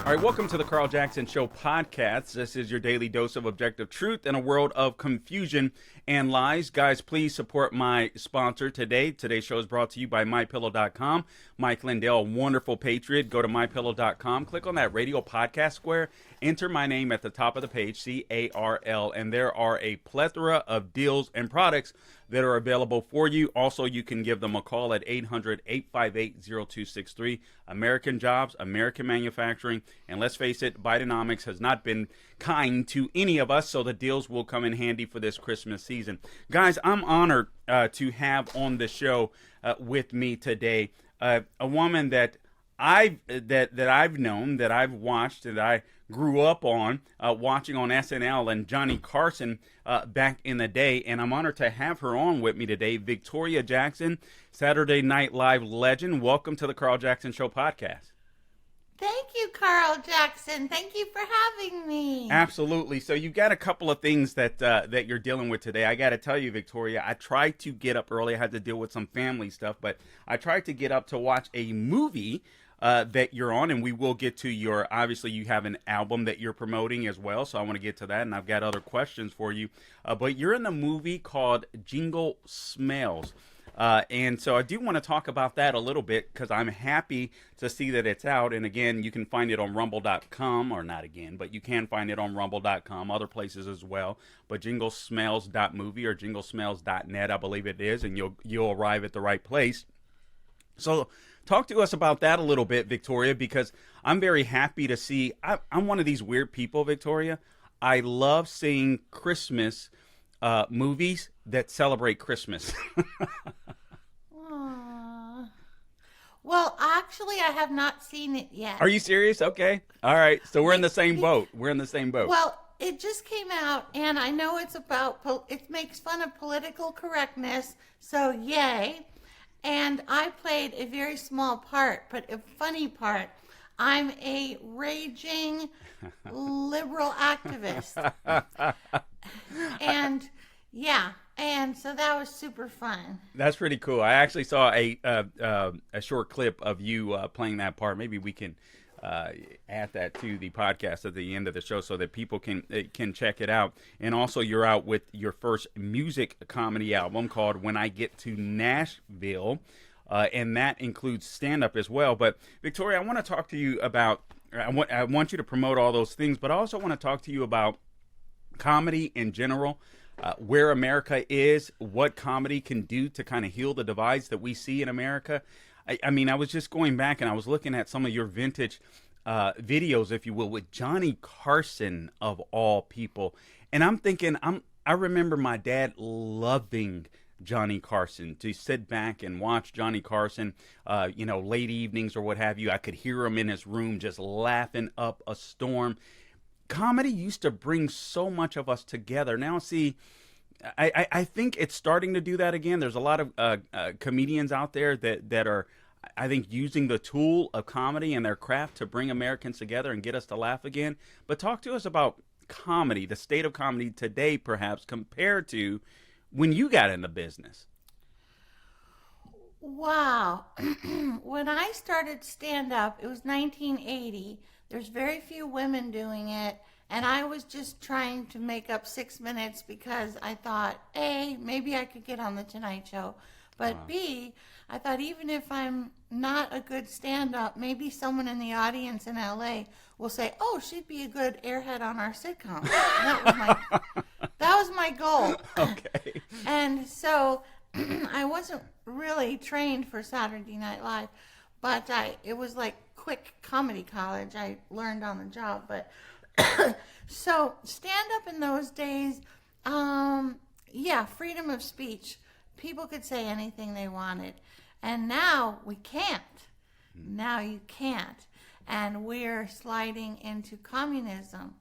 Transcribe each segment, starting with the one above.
All right, welcome to the Carl Jackson Show podcast. This is your daily dose of objective truth in a world of confusion and lies. Guys, please support my sponsor today. Today's show is brought to you by MyPillow.com. Mike Lindell, wonderful patriot. Go to MyPillow.com. Click on that radio podcast square. Enter my name at the top of the page, CARL, and there are a plethora of deals and products that are available for you. Also, you can give them a call at 800-858-0263. American jobs, American manufacturing, and let's face it, Bidenomics has not been kind to any of us, so the deals will come in handy for this Christmas season. Guys, I'm honored to have on the show with me today a woman that I've known, that I've watched, that I grew up on watching on SNL and Johnny Carson back in the day, and I'm honored to have her on with me today. Victoria Jackson, Saturday Night Live legend. Welcome to the Carl Jackson Show podcast. Thank you, Carl Jackson. Thank you for having me. Absolutely. So you got a couple of things that you're dealing with today. I got to tell you, Victoria, I tried to get up early. I had to deal with some family stuff, but I tried to get up to watch a movie that you're on, and we will get to your, obviously you have an album that you're promoting as well, so I want to get to that, and I've got other questions for you. But you're in a movie called Jingle Smells. And so I do want to talk about that a little bit because I'm happy to see that it's out. And again, you can find it on rumble.com, or not again, but you can find it on rumble.com, other places as well. But jinglesmells.movie or jinglesmells.net, I believe it is, and you'll arrive at the right place. So talk to us about that a little bit, Victoria, because I'm very happy to see. I'm one of these weird people, Victoria. I love seeing Christmas movies that celebrate Christmas. Well, actually, I have not seen it yet. Are you serious? Okay. All right. So we're in the same boat. We're in the same boat. Well, it just came out, and I know it's about, it makes fun of political correctness, so yay. And I played a very small part, but a funny part. I'm a raging liberal activist. And yeah, and so that was super fun. That's pretty cool. I actually saw a short clip of you playing that part. Maybe we can add that to the podcast at the end of the show so that people can check it out. And also, you're out with your first music comedy album called When I Get to Nashville, and that includes stand-up as well. But Victoria, I want to talk to you about. I want you to promote all those things, but I also want to talk to you about comedy in general. Where America is, what comedy can do to kind of heal the divides that we see in America. I mean, I was just going back and I was looking at some of your vintage videos, if you will, with Johnny Carson of all people. And I'm thinking, I remember my dad loving Johnny Carson, to sit back and watch Johnny Carson, late evenings or what have you. I could hear him in his room just laughing up a storm. Comedy used to bring so much of us together. Now, see, I think it's starting to do that again. There's a lot of comedians out there that are, I think, using the tool of comedy and their craft to bring Americans together and get us to laugh again. But talk to us about comedy, the state of comedy today, perhaps, compared to when you got into business. Wow. When I started stand-up, it was 1980. There's very few women doing it, and I was just trying to make up 6 minutes because I thought, A, maybe I could get on the Tonight Show, but B, I thought even if I'm not a good stand-up, maybe someone in the audience in LA will say, oh, she'd be a good airhead on our sitcom. That was my goal. Okay. And so I wasn't really trained for Saturday Night Live, but it was like quick comedy college. I learned on the job. But so stand up in those days, freedom of speech. People could say anything they wanted. And now we can't. Now you can't. And we're sliding into communism,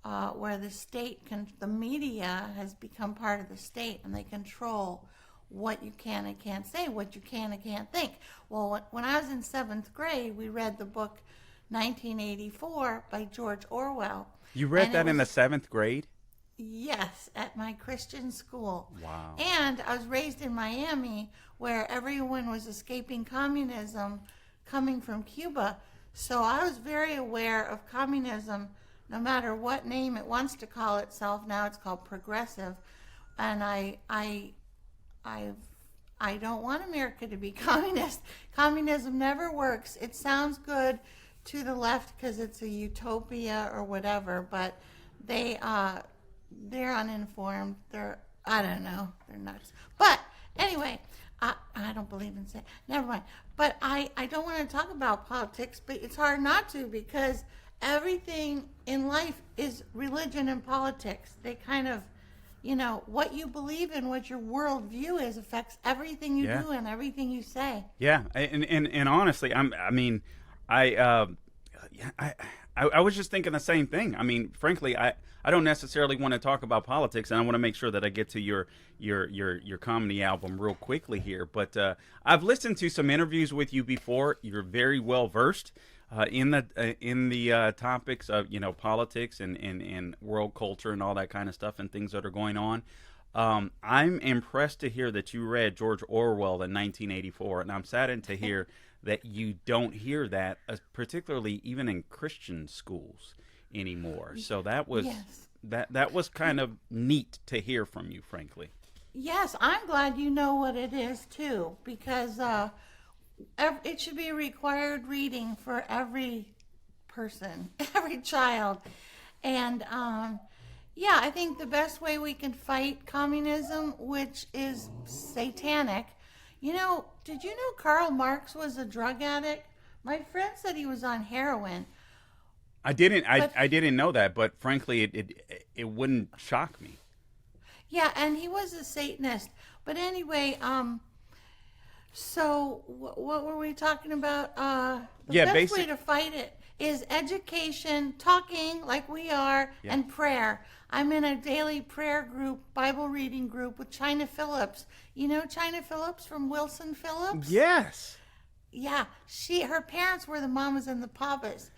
where the state, the media has become part of the state, and they control what you can and can't say, what you can and can't think. Well, when I was in 7th grade, we read the book 1984 by George Orwell. You read that in the 7th grade? Yes, at my Christian school. Wow. And I was raised in Miami, where everyone was escaping communism coming from Cuba. So I was very aware of communism, no matter what name it wants to call itself. Now it's called progressive, and I I don't want America to be communist. Communism never works. It sounds good to the left because it's a utopia or whatever, but they're uninformed. I don't know. They're nuts. But anyway, I don't believe in saying. Never mind. But I don't want to talk about politics, but it's hard not to because everything in life is religion and politics. They kind of, what you believe in, what your worldview is, affects everything you do and everything you say. Yeah, and honestly, I was just thinking the same thing. I mean, frankly, I don't necessarily want to talk about politics, and I want to make sure that I get to your comedy album real quickly here. But I've listened to some interviews with you before. You're very well versed in the topics of politics and world culture and all that kind of stuff and things that are going on. I'm impressed to hear that you read George Orwell in 1984, and I'm saddened to hear that you don't hear that, particularly even in Christian schools anymore. So that was that was kind of neat to hear from you, frankly. Yes, I'm glad you know what it is too, because it should be required reading for every person, every child, and I think the best way we can fight communism, which is satanic. Did you know Karl Marx was a drug addict? My friend said he was on heroin. I didn't know that, but frankly, it wouldn't shock me. Yeah, and he was a Satanist. But anyway, so what were we talking about? The best way to fight it is education, talking like we are, and prayer. I'm in a daily prayer group, Bible reading group with China Phillips. You know China Phillips from Wilson Phillips? Yes. Yeah, her parents were the mamas and the papas.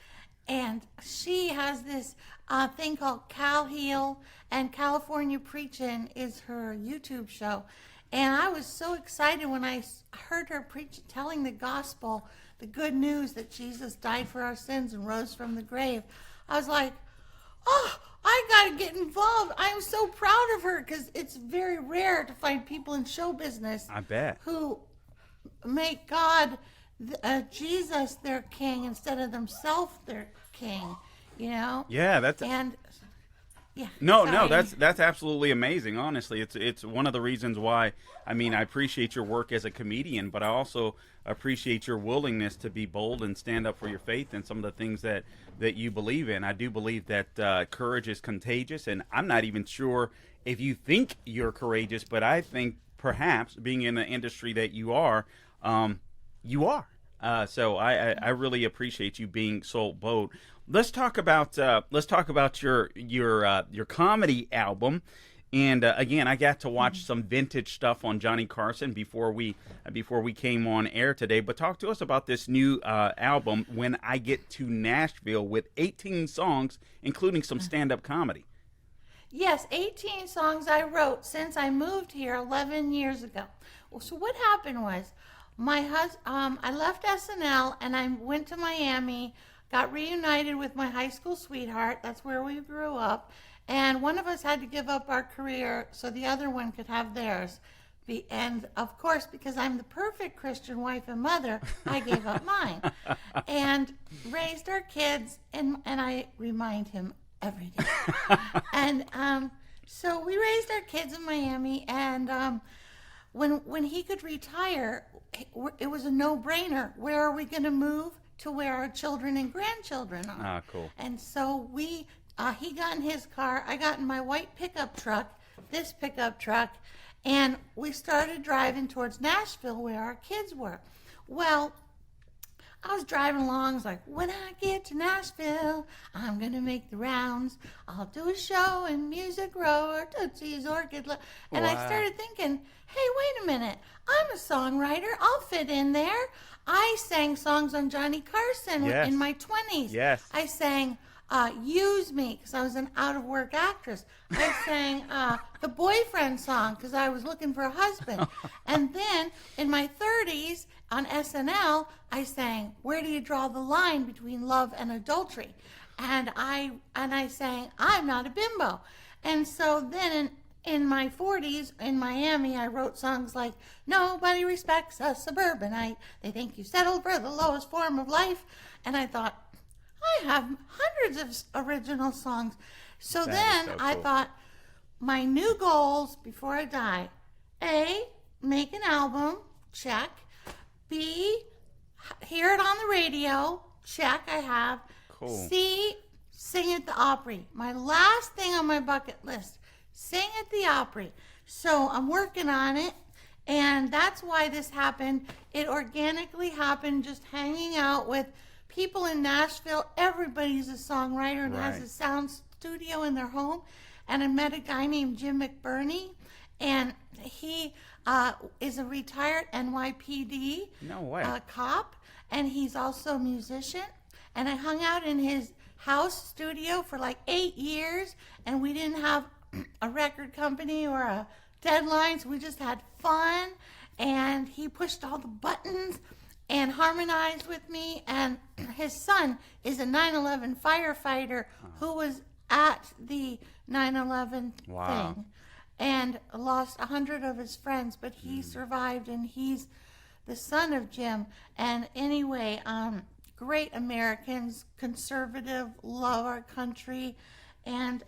And she has this thing called Cal Heal, and California Preachin' is her YouTube show. And I was so excited when I heard her preach, telling the gospel, the good news that Jesus died for our sins and rose from the grave. I was like, oh, I got to get involved. I'm so proud of her because it's very rare to find people in show business. I bet. Who make God, Jesus, their king instead of themselves their king, Yeah, No, that's absolutely amazing. Honestly, it's one of the reasons why. I mean, I appreciate your work as a comedian, but I also appreciate your willingness to be bold and stand up for your faith and some of the things that you believe in. I do believe that courage is contagious, and I'm not even sure if you think you're courageous, but I think perhaps being in the industry that you are, you are. So I really appreciate you being so bold. Let's talk about your comedy album, and again, I got to watch some vintage stuff on Johnny Carson before we came on air today. But talk to us about this new album, When I Get to Nashville, with 18 songs, including some stand-up comedy. Yes, 18 songs I wrote since I moved here 11 years ago. Well, so what happened was, I left SNL and I went to Miami, got reunited with my high school sweetheart. That's where we grew up. And one of us had to give up our career so the other one could have theirs. And of course, because I'm the perfect Christian wife and mother, I gave up mine and raised our kids. And I remind him every day. And so we raised our kids in Miami. And when he could retire, it was a no-brainer. Where are we going to move? To where our children and grandchildren are. Ah, cool. And so he got in his car, I got in my white pickup truck, this pickup truck, and we started driving towards Nashville where our kids were. Well, I was driving along, I was like, when I get to Nashville, I'm going to make the rounds. I'll do a show in Music Row or Tootsie's Orchid. And I started thinking, hey, wait a minute, I'm a songwriter, I'll fit in there. I sang songs on Johnny Carson in my 20s. Yes. I sang Use Me because I was an out-of-work actress. I sang the boyfriend song because I was looking for a husband. And then in my 30s, on SNL, I sang, "Where do you draw the line between love and adultery?" And I sang, "I'm not a bimbo." And so then in my 40s in Miami, I wrote songs like, "Nobody respects a suburbanite. They think you settled for the lowest form of life." And I thought, I have hundreds of original songs. So then I thought, my new goals before I die: A, make an album, check. B, hear it on the radio, check, I have. Cool. C, sing at the Opry. My last thing on my bucket list, sing at the Opry. So I'm working on it, and that's why this happened. It organically happened just hanging out with people in Nashville. Everybody's a songwriter and has a sound studio in their home. And I met a guy named Jim McBurney, and he is a retired NYPD cop, and he's also a musician. And I hung out in his house studio for like 8 years, and we didn't have a record company or a deadline, so we just had fun. And he pushed all the buttons and harmonized with me. And his son is a 9/11 firefighter who was at the 9/11 thing and lost 100 of his friends, but he survived, and he's the son of Jim. And anyway, great Americans, conservative, love our country. And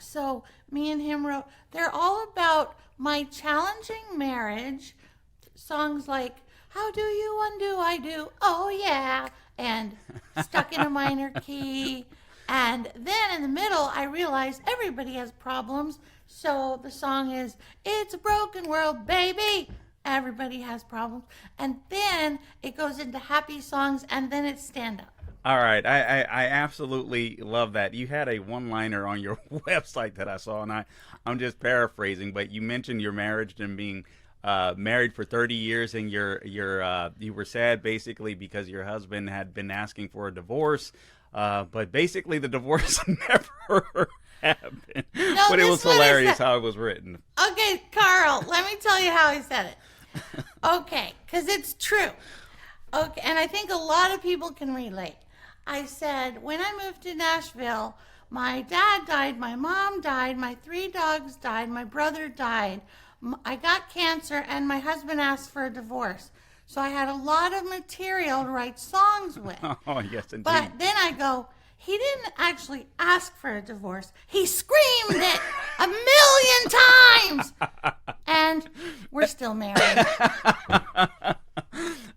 so me and him wrote, they're all about my challenging marriage, songs like "How Do You Undo I Do, Oh Yeah," and "Stuck in a Minor Key." And then in the middle, I realized everybody has problems. So the song is, "It's a broken world, baby. Everybody has problems." And then it goes into happy songs, and then it's stand-up. All right. I absolutely love that. You had a one-liner on your website that I saw, and I'm just paraphrasing, but you mentioned your marriage and being married for 30 years, and you were sad basically because your husband had been asking for a divorce. But basically the divorce never happened. No, but it was hilarious how it was written. Okay, Carl, let me tell you how he said it. Okay, because it's true. Okay, and I think a lot of people can relate. I said, when I moved to Nashville, my dad died, my mom died, my 3 dogs died, my brother died. I got cancer, and my husband asked for a divorce. So I had a lot of material to write songs with. Oh, yes, indeed. But then I go, he didn't actually ask for a divorce. He screamed it 1,000,000 times. And we're still married.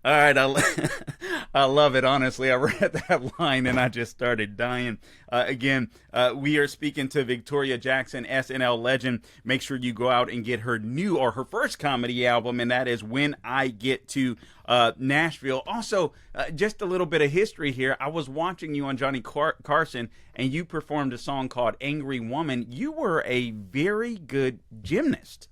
All right, I love it. Honestly, I read that line and I just started dying. Again, we are speaking to Victoria Jackson, SNL Legend. Make sure you go out and get her her first comedy album, and that is "When I Get to Nashville." Also, just a little bit of history here. I was watching you on Johnny Carson, and you performed a song called "Angry Woman." You were a very good gymnast.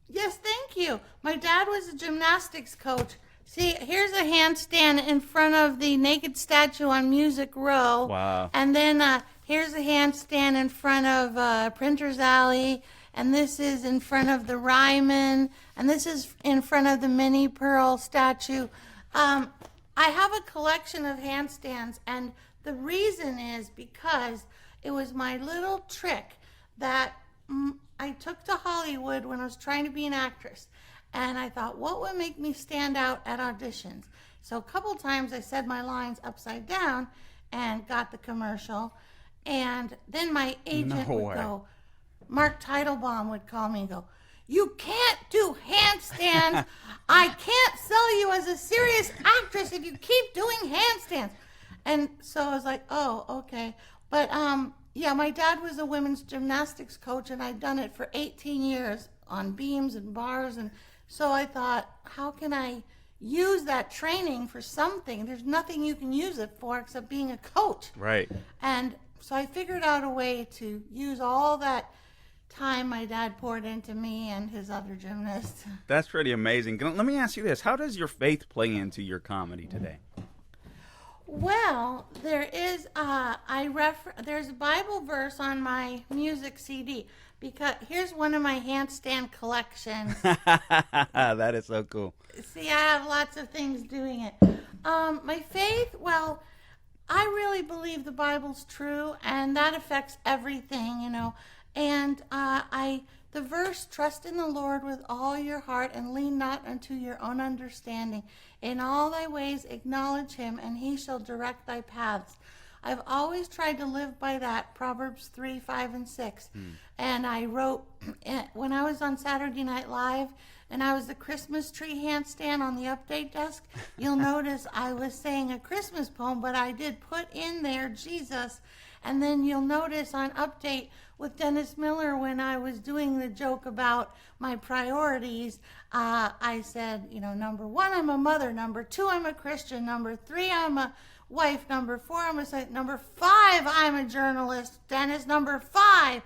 Yes, thank you. My dad was a gymnastics coach. See, here's a handstand in front of the naked statue on Music Row. Wow. And then here's a handstand in front of Printer's Alley. And this is in front of the Ryman. And this is in front of the Minnie Pearl statue. I have a collection of handstands. And the reason is because it was my little trick that I took to Hollywood when I was trying to be an actress. And I thought, what would make me stand out at auditions? So a couple times I said my lines upside down and got the commercial. And then my agent would go, Mark Teitelbaum would call me and go, "You can't do handstands. I can't sell you as a serious actress if you keep doing handstands." And so I was like, oh, okay. But yeah, my dad was a women's gymnastics coach, and I'd done it for 18 years on beams and bars. And so I thought, how can I use that training for something? There's nothing you can use it for except being a coach. Right. And so I figured out a way to use all that time my dad poured into me and his other gymnasts. That's pretty amazing. Let me ask you this. How does your faith play into your comedy today? Well, there is there's a Bible verse on my music CD. because here's one of my handstand collections. That is so cool. See, I have lots of things doing it. My faith, well, I really believe the Bible's true, and that affects everything, you know. And the verse, trust in the Lord with all your heart and lean not unto your own understanding. In all thy ways acknowledge him, and he shall direct thy paths. I've always tried to live by that, Proverbs 3, 5, and 6. And I wrote, when I was on Saturday Night Live, and I was the Christmas tree handstand on the update desk, you'll notice I was saying a Christmas poem, but I did put in there Jesus. And then you'll notice on update with Dennis Miller, when I was doing the joke about my priorities, I said, you know, number 1, I'm a mother. Number 2, I'm a Christian. Number 3, I'm a wife. Number 4, I'm a son. Number 5, I'm a journalist. Dennis, number 5.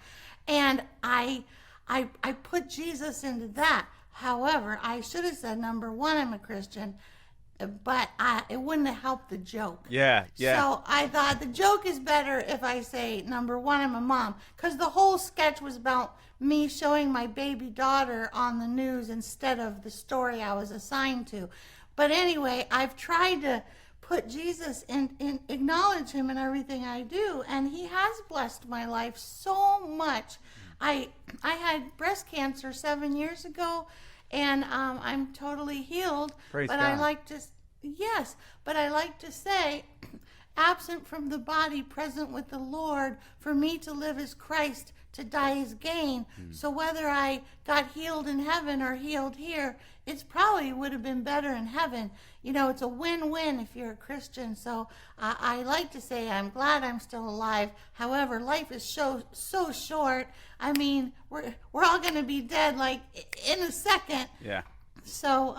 And I put Jesus into that. However, I should have said number 1, I'm a Christian, but it wouldn't have helped the joke. Yeah. So I thought the joke is better if I say number 1, I'm a mom, because the whole sketch was about me showing my baby daughter on the news instead of the story I was assigned to. But anyway, I've tried to put Jesus and acknowledge him in everything I do, and he has blessed my life so much. I had breast cancer 7 years ago, and I'm totally healed. Praise but God. I like to say, absent from the body, present with the Lord. For me to live is Christ, to die is gain. So whether I got healed in heaven or healed here, it's probably would have been better in heaven. You know, it's a win-win if you're a Christian. So I like to say I'm glad I'm still alive. However, life is so short. I mean, we're all going to be dead like in a second. Yeah. So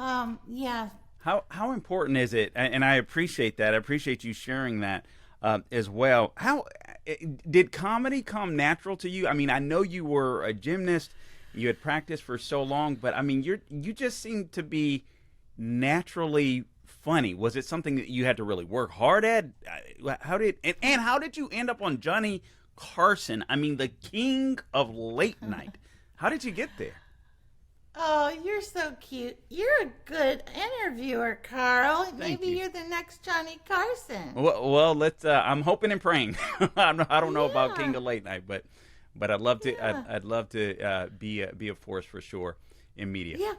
yeah. How important is it? And I appreciate that. I appreciate you sharing that as well. How did comedy come natural to you? I mean, I know you were a gymnast. You had practiced for so long, but I mean, you just seem to be naturally funny. Was it something that you had to really work hard at? How did you end up on Johnny Carson? I mean, the king of late night. How did you get there? Oh, you're so cute. You're a good interviewer, Carl. Maybe you. you're the next Johnny Carson. Well, let's. I'm hoping and praying. I don't know about king of late night, but I'd love to. Yeah. I'd love to be a force for sure in media. Yeah.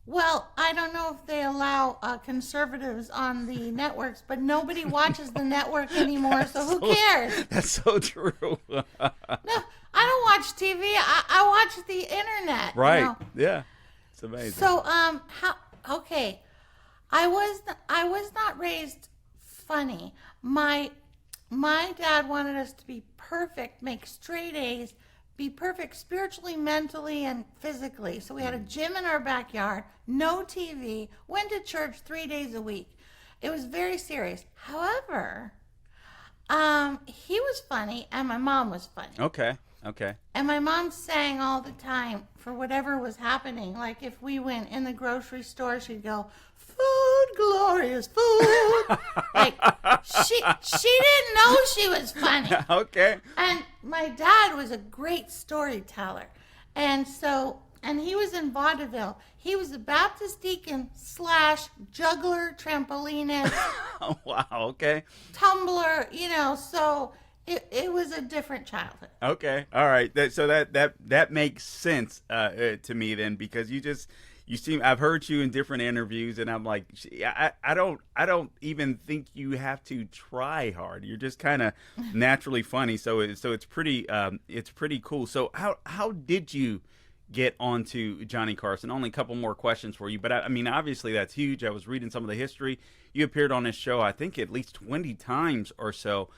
Well, I don't know if they allow conservatives on the networks, but nobody watches the network anymore, so who cares? That's so true. No, I don't watch TV. I watch the internet. Right. You know? Yeah. It's amazing. So, okay. I was not raised funny. My dad wanted us to be perfect, make straight A's, be perfect spiritually, mentally, and physically. So we had a gym in our backyard, no TV, went to church 3 days a week. It was very serious. However, he was funny and my mom was funny. Okay. And my mom sang all the time for whatever was happening. Like if we went in the grocery store, she'd go, "Food, glorious food." Like she didn't know she was funny. Okay. And my dad was a great storyteller. And he was in vaudeville. He was a Baptist deacon / juggler, trampolinist, Oh, wow. Okay. tumbler, so it was a different childhood. Okay. All right. That makes sense to me then, because you seem, I've heard you in different interviews and I'm like, I don't even think you have to try hard. You're just kind of naturally funny. So it's pretty cool. So how did you get onto Johnny Carson? Only a couple more questions for you, but I mean, obviously that's huge. I was reading some of the history. You appeared on this show, I think at least 20 times or so.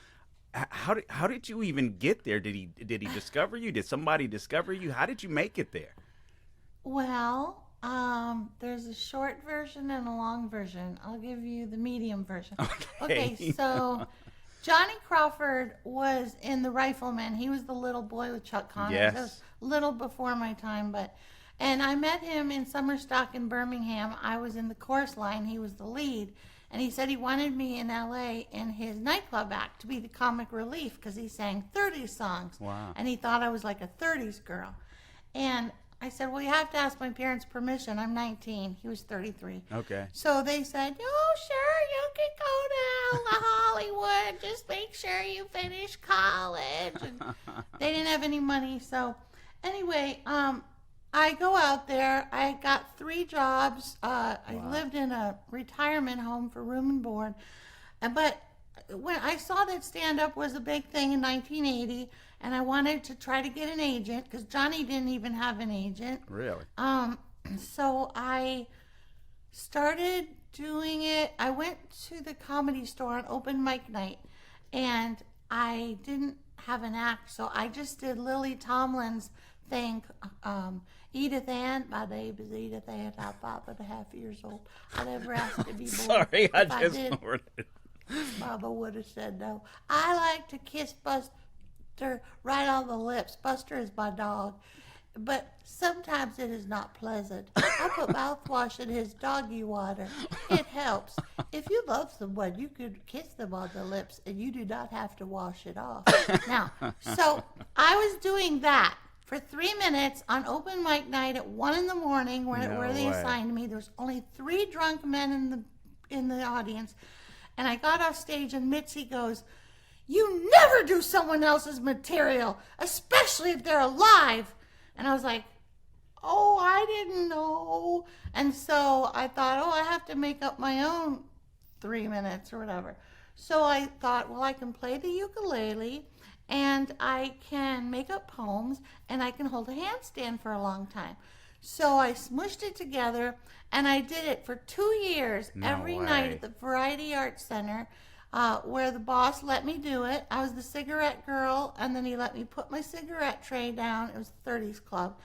How did you even get there? Did he discover you? Did somebody discover you? How did you make it there? Well, there's a short version and a long version. I'll give you the medium version. Okay, so Johnny Crawford was in The Rifleman. He was the little boy with Chuck Connors. Yes. It was a little before my time, but And I met him in summer stock in Birmingham. I was in the chorus line. He was the lead. And he said he wanted me in L.A. in his nightclub act to be the comic relief because he sang 30s songs. Wow. And he thought I was like a 30s girl. And I said, well, you have to ask my parents' permission. I'm 19. He was 33. Okay. So they said, oh, sure, you can go down to Hollywood. Just make sure you finish college. And they didn't have any money. So anyway, I go out there. I got 3 jobs. I lived in a retirement home for room and board. But when I saw that stand-up was a big thing in 1980, and I wanted to try to get an agent because Johnny didn't even have an agent. Really? So I started doing it. I went to the Comedy Store on open mic night, and I didn't have an act, so I just did Lily Tomlin's thing. Edith Ann, my name is Edith Ann. I'm 5.5 years old. I never asked to be born. Sorry, I If just did, snorted. Mama would have said no. I like to kiss Buster right on the lips. Buster is my dog. But sometimes it is not pleasant. I put mouthwash in his doggy water. It helps. If you love someone, you could kiss them on the lips and you do not have to wash it off. Now, so I was doing that for 3 minutes on open mic night at 1 in the morning where they assigned me. There was only 3 drunk men in the audience. And I got off stage and Mitzi goes, you never do someone else's material, especially if they're alive. And I was like, oh, I didn't know. And so I thought, oh, I have to make up my own 3 minutes or whatever. So I thought, well, I can play the ukulele and I can make up poems and I can hold a handstand for a long time. So I smushed it together and I did it for 2 years, every night at the Variety Arts Center, where the boss let me do it. I was the cigarette girl, and then he let me put my cigarette tray down. It was the 30s Club,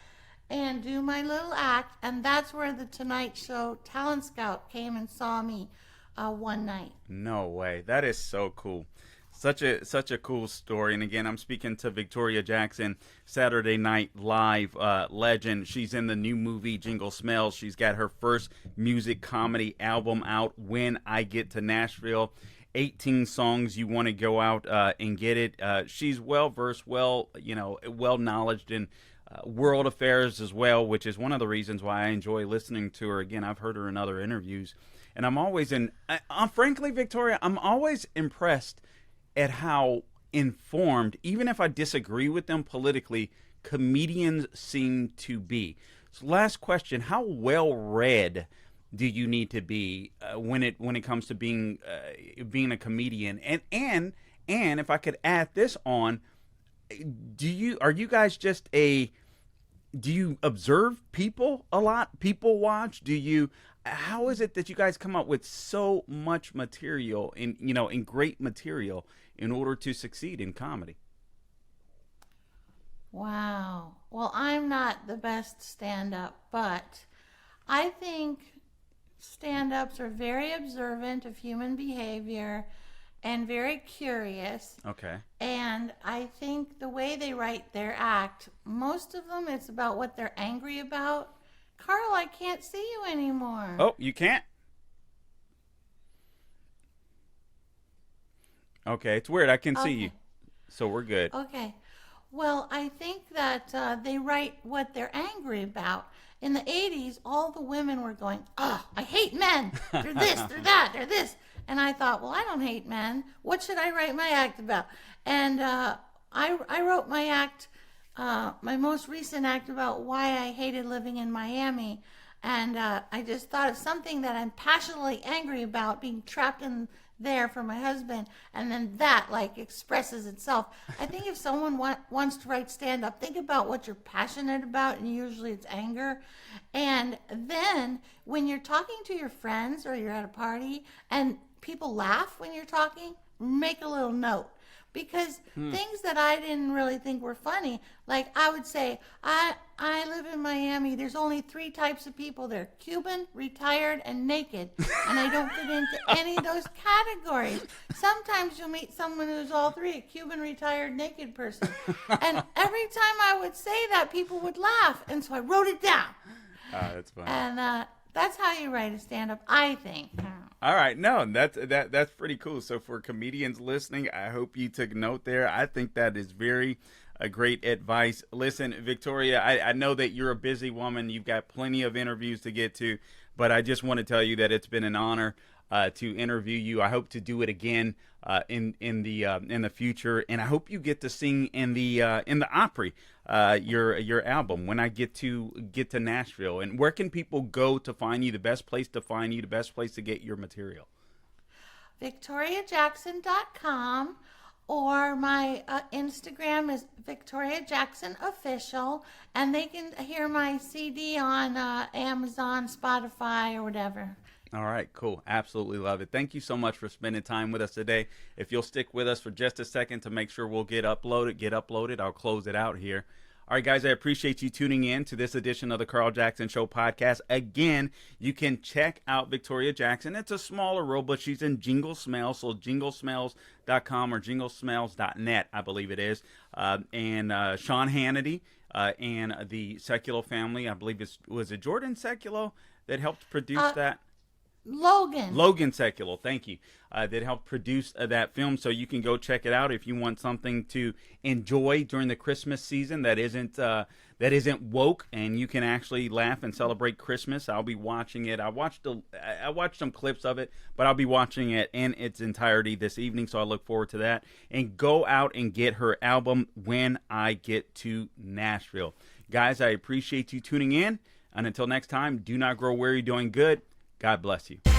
and do my little act. And that's where the Tonight Show talent scout came and saw me one night. No way. That is so cool. Such a cool story. And again, I'm speaking to Victoria Jackson, Saturday Night Live legend. She's in the new movie Jingle Smells. She's got her first music comedy album out, When I Get to Nashville. 18 songs. You want to go out and get it. She's well versed, well knowledged in world affairs as well, which is one of the reasons why I enjoy listening to her. Again, I've heard her in other interviews, and I'm always frankly, Victoria, I'm always impressed at how informed, even if I disagree with them politically, comedians seem to be. So last question, how well read do you need to be when it comes to being a comedian? And if I could add this on, do you observe people a lot? People watch? How is it that you guys come up with so much material in great material in order to succeed in comedy? Wow. Well, I'm not the best stand-up, but I think stand-ups are very observant of human behavior and very curious. Okay. And I think the way they write their act, most of them, it's about what they're angry about. Carl, I can't see you anymore. Oh, you can't? Okay, it's weird. I can see you. So we're good. Okay. Well, I think that they write what they're angry about. In the 80s, all the women were going, oh, I hate men. They're this, they're that, they're this. And I thought, well, I don't hate men. What should I write my act about? And I wrote my act, my most recent act, about why I hated living in Miami. And I just thought of something that I'm passionately angry about, being trapped in there for my husband, and then that expresses itself. I think if someone wants to write stand-up, think about what you're passionate about, and usually it's anger. And then when you're talking to your friends or you're at a party and people laugh when you're talking, make a little note. because things that I didn't really think were funny, like I would say, I live in Miami. There's only 3 types of people there: Cuban, retired, and naked. And I don't fit into any of those categories. Sometimes you'll meet someone who's all 3: a Cuban, retired, naked person. And every time I would say that, people would laugh. And so I wrote it down. That's funny. And that's how you write a stand-up, I think. All right, no, that's pretty cool. So for comedians listening, I hope you took note there. I think that is very great advice. Listen, Victoria, I know that you're a busy woman. You've got plenty of interviews to get to, but I just want to tell you that it's been an honor to interview you. I hope to do it again in the future, and I hope you get to sing in the Opry, your album, when I get to Nashville. And where can people go to find you? The best place to find you, the best place to get your material. VictoriaJackson.com, or my Instagram is Victoria Jackson Official, and they can hear my CD on Amazon, Spotify, or whatever. All right, cool. Absolutely love it. Thank you so much for spending time with us today. If you'll stick with us for just a second to make sure we'll get uploaded, I'll close it out here. All right, guys, I appreciate you tuning in to this edition of the Carl Jackson Show podcast. Again, you can check out Victoria Jackson. It's a smaller role, but she's in Jingle Smells, so jinglesmells.com or jinglesmells.net, I believe it is. And Sean Hannity and the Seculo family, I believe was it Jordan Seculo that helped produce that? Logan Seculo, thank you, that helped produce that film. So you can go check it out if you want something to enjoy during the Christmas season that isn't woke, and you can actually laugh and celebrate Christmas. I'll be watching it. I watched some clips of it, but I'll be watching it in its entirety this evening, so I look forward to that. And go out and get her album, When I Get to Nashville. Guys, I appreciate you tuning in, and until next time, do not grow weary doing good. God bless you.